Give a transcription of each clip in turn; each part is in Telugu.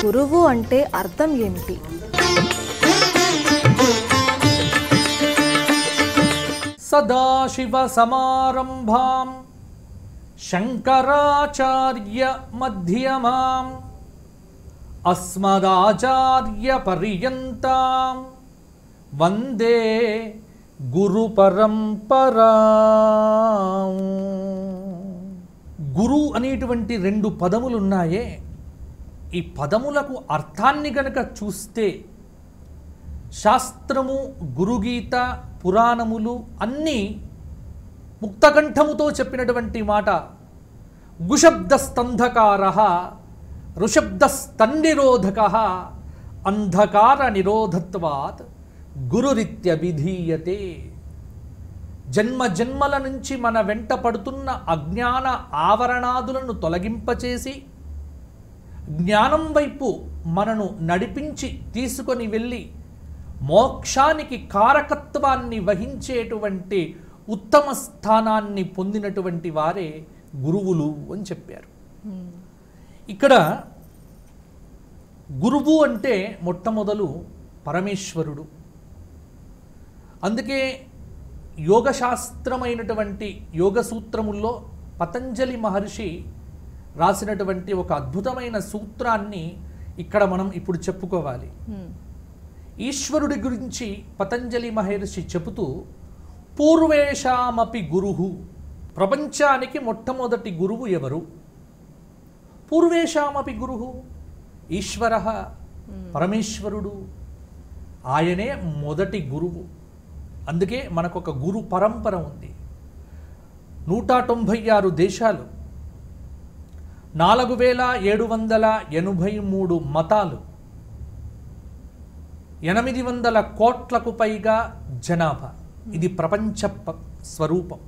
గురువు అంటే అర్థం ఏమిటి? సదాశివ సమారంభాం శంకరాచార్య మధ్యమాం అస్మదాచార్య పర్యంతాం వందే గురు పరంపరా. గురు అనేటువంటి రెండు పదములు ఉన్నాయే, ఈ పదములకు అర్థాన్ని గనక చూస్తే శాస్త్రము, గురుగీత, పురాణములు అన్నీ ముక్తకంఠముతో చెప్పినటువంటి మాట. గుశబ్దస్తంధకార ఋషబ్దస్తన్నిరోధక అంధకార నిరోధత్వాత్ గురురిత్యభిధీయతే. జన్మ జన్మల నుంచి మన వెంట పడుతున్న అజ్ఞాన ఆవరణాదులను తొలగింపచేసి జ్ఞానం వైపు మనను నడిపించి తీసుకొని వెళ్ళి మోక్షానికి కారకత్వాన్ని వహించేటువంటి ఉత్తమ స్థానాన్ని పొందినటువంటి వారే గురువులు అని చెప్పారు. ఇక్కడ గురువు అంటే మొట్టమొదలు పరమేశ్వరుడు. అందుకే యోగశాస్త్రమైనటువంటి యోగ సూత్రముల్లో పతంజలి మహర్షి రాసినటువంటి ఒక అద్భుతమైన సూత్రాన్ని ఇక్కడ మనం ఇప్పుడు చెప్పుకోవాలి. ఈశ్వరుడి గురించి పతంజలి మహర్షి చెబుతూ పూర్వేషామపి గురుహు, ప్రపంచానికి మొట్టమొదటి గురువు ఎవరు? పూర్వేషామపి గురుహు ఈశ్వరః, పరమేశ్వరుడు, ఆయనే మొదటి గురువు. అందుకే మనకొక గురు పరంపర ఉంది. 196 దేశాలు, 4783 మతాలు, 800 కోట్లకు పైగా జనాభా. ఇది ప్రపంచ స్వరూపం.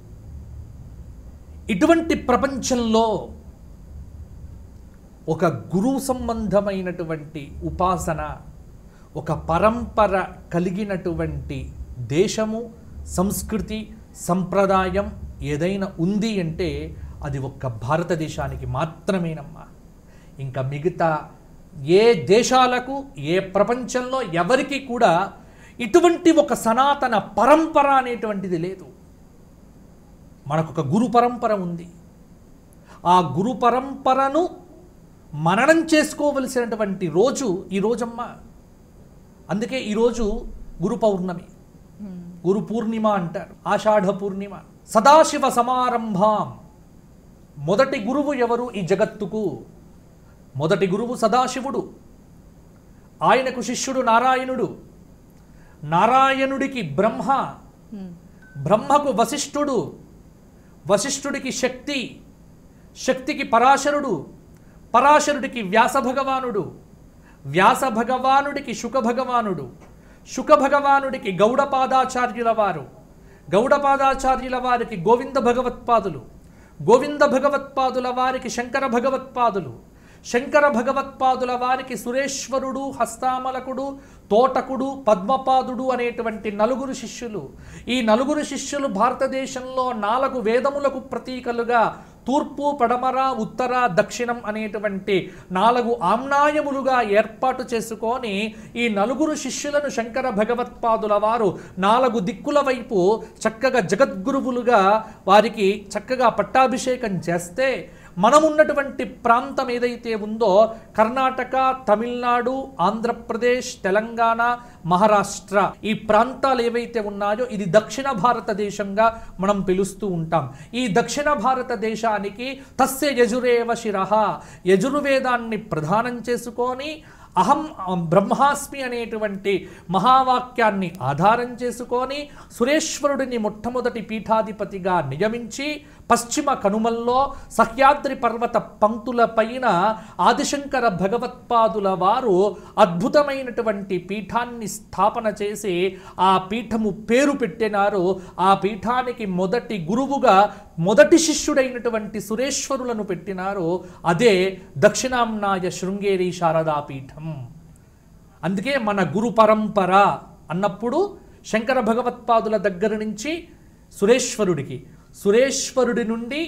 ఇటువంటి ప్రపంచంలో ఒక గురువు సంబంధమైనటువంటి ఉపాసన, ఒక పరంపర కలిగినటువంటి దేశము, సంస్కృతి, సంప్రదాయం ఏదైనా ఉంది అంటే అది ఒక్క భారతదేశానికి మాత్రమేనమ్మా. ఇంకా మిగతా ఏ దేశాలకు, ఏ ప్రపంచంలో ఎవరికి కూడా ఇటువంటి ఒక సనాతన పరంపర అనేటువంటిది లేదు. మనకొక గురు పరంపర ఉంది. ఆ గురు పరంపరను మననం చేసుకోవలసినటువంటి రోజు ఈ రోజమ్మా. అందుకే ఈరోజు గురు పౌర్ణమి, గురు పూర్ణిమ అంటారు, ఆషాఢ పూర్ణిమ. సదాశివ సమారంభాం, మొదటి గురువు ఎవరు ఈ జగత్తుకు? మొదటి గురువు సదాశివుడు. ఆయనకు శిష్యుడు నారాయణుడు, నారాయణుడికి బ్రహ్మ, బ్రహ్మకు వశిష్ఠుడు, వశిష్ఠుడికి శక్తి, శక్తికి పరాశరుడు, పరాశరుడికి వ్యాస భగవానుడు, వ్యాస భగవానుడికి శుక భగవానుడు, శుక భగవానుడికి గౌడపాదాచార్యుల వారు, గౌడపాదాచార్యుల వారికి గోవింద భగవత్పాదులు, గోవింద భగవత్పాదుల వారికి శంకర భగవత్పాదులు, శంకర భగవత్పాదుల వారికి సురేశ్వరుడు, హస్తామలకుడు, తోటకుడు, పద్మపాదుడు అనేటువంటి 4 శిష్యులు. ఈ 4 శిష్యులు భారతదేశంలో 4 వేదములకు ప్రతీకలుగా తూర్పు, పడమర, ఉత్తర, దక్షిణం అనేటువంటి 4 ఆమ్నాయములుగా ఏర్పాటు చేసుకొని ఈ 4 శిష్యులను శంకర భగవత్పాదుల వారు 4 దిక్కుల వైపు చక్కగా జగద్గురువులుగా వారికి చక్కగా పట్టాభిషేకం చేస్తే, మనమున్నటువంటి ప్రాంతం ఏదైతే ఉందో కర్ణాటక, తమిళనాడు, ఆంధ్రప్రదేశ్, తెలంగాణ, మహారాష్ట్ర, ఈ ప్రాంతాలు ఏవైతే ఉన్నాయో ఇది దక్షిణ భారతదేశంగా మనం పిలుస్తూ ఉంటాం. ఈ దక్షిణ భారతదేశానికి తస్య యజురేవ శిరః, యజుర్వేదాన్ని ప్రధానం చేసుకొని అహం బ్రహ్మాస్మి అనేటువంటి మహావాక్యాన్ని ఆధారం చేసుకొని సురేశ్వరుడిని మొట్టమొదటి పీఠాధిపతిగా నియమించి పశ్చిమ కనుమల్లో సహ్యాద్రి పర్వత పంక్తుల పైన ఆదిశంకర భగవత్పాదుల వారు అద్భుతమైనటువంటి పీఠాన్ని స్థాపన చేసి ఆ పీఠము పేరు పెట్టినారు. ఆ పీఠానికి మొదటి గురువుగా మొదటి శిష్యుడైనటువంటి సురేశ్వరులను పెట్టినారు. అదే దక్షిణాంనాయ శృంగేరి శారదాపీఠం. అందుకే మన గురు పరంపర అన్నప్పుడు శంకర భగవత్పాదుల దగ్గర నుంచి సురేశ్వరుడికి, సురేశ్వరుడి నుండి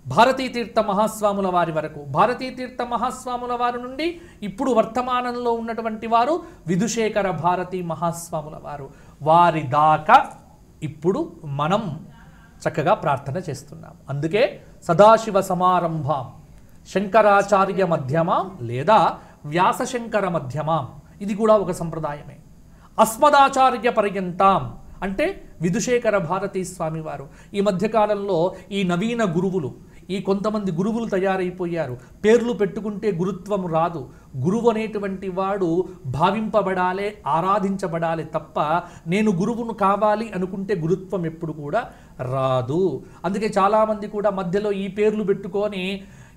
భారతీతీర్థ మహాస్వాముల వారి వరకు, భారతీతీర్థ మహాస్వాముల వారి నుండి ఇప్పుడు వర్తమానంలో ఉన్నటువంటి వారు విధుశేఖర భారతీ మహాస్వాముల వారు, వారి దాకా ఇప్పుడు మనం చక్కగా ప్రార్థన చేస్తున్నాం. అందుకే సదాశివ సమారంభాం శంకరాచార్య మధ్యమాం లేదా వ్యాసశంకర మధ్యమాం, ఇది కూడా ఒక సంప్రదాయమే. అస్మదాచార్య పర్యంతాం అంటే విధుశేఖర భారతీ స్వామి వారు. ఈ మధ్యకాలంలో ఈ నవీన గురువులు, ఈ కొంతమంది గురువులు తయారైపోయారు. పేర్లు పెట్టుకుంటే గురుత్వం రాదు. గురువు అనేటువంటి వాడు భావింపబడాలి, ఆరాధించబడాలి తప్ప నేను గురువును కావాలి అనుకుంటే గురుత్వం ఎప్పుడు కూడా రాదు. అందుకే చాలామంది కూడా మధ్యలో ఈ పేర్లు పెట్టుకొని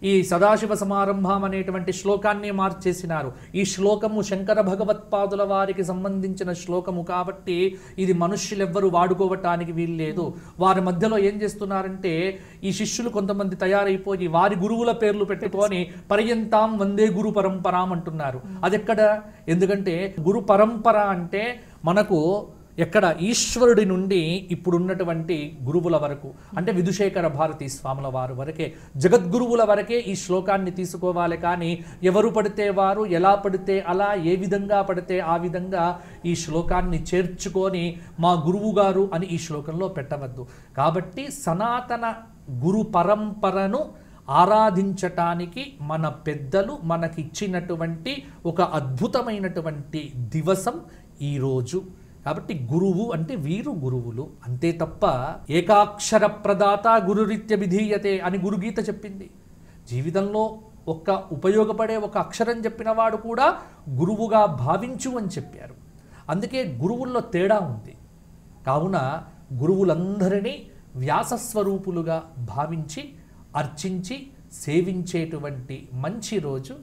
ఈ సదాశివ సమారంభం అనేటువంటి శ్లోకాన్ని మార్చేసినారు. ఈ శ్లోకము శంకర భగవత్పాదుల వారికి సంబంధించిన శ్లోకము కాబట్టి ఇది మనుష్యులెవ్వరూ వాడుకోవటానికి వీల్లేదు. వారి మధ్యలో ఏం చేస్తున్నారంటే ఈ శిష్యులు కొంతమంది తయారైపోయి వారి గురువుల పేర్లు పెట్టుకొని పర్యంతాం వందే గురు పరంపరాం అంటున్నారు. అదెక్కడ? ఎందుకంటే గురు పరంపర అంటే మనకు ఎక్కడ ఈశ్వరుడి నుండి ఇప్పుడున్నటువంటి గురువుల వరకు, అంటే విధుశేఖర భారతీ స్వాముల వారు వరకే, జగద్గురువుల వరకే ఈ శ్లోకాన్ని తీసుకోవాలి. కానీ ఎవరు పడితే వారు, ఎలా పడితే అలా, ఏ విధంగా పడితే ఆ విధంగా ఈ శ్లోకాన్ని చేర్చుకొని మా గురువు గారు అని ఈ శ్లోకంలో పెట్టవద్దు. కాబట్టి సనాతన గురు పరంపరను ఆరాధించటానికి మన పెద్దలు మనకిచ్చినటువంటి ఒక అద్భుతమైనటువంటి దివసం ఈరోజు. కాబట్టి గురువు అంటే వీరు గురువులు అంతే తప్ప ఏకాక్షర ప్రదాత గురురీత్య విధీయతే అని గురుగీత చెప్పింది. జీవితంలో ఒక్క ఉపయోగపడే ఒక అక్షరం చెప్పిన వాడు కూడా గురువుగా భావించు అని చెప్పారు. అందుకే గురువుల్లో తేడా ఉంది. కావున గురువులందరినీ వ్యాసస్వరూపులుగా భావించి అర్చించి సేవించేటువంటి మంచి రోజు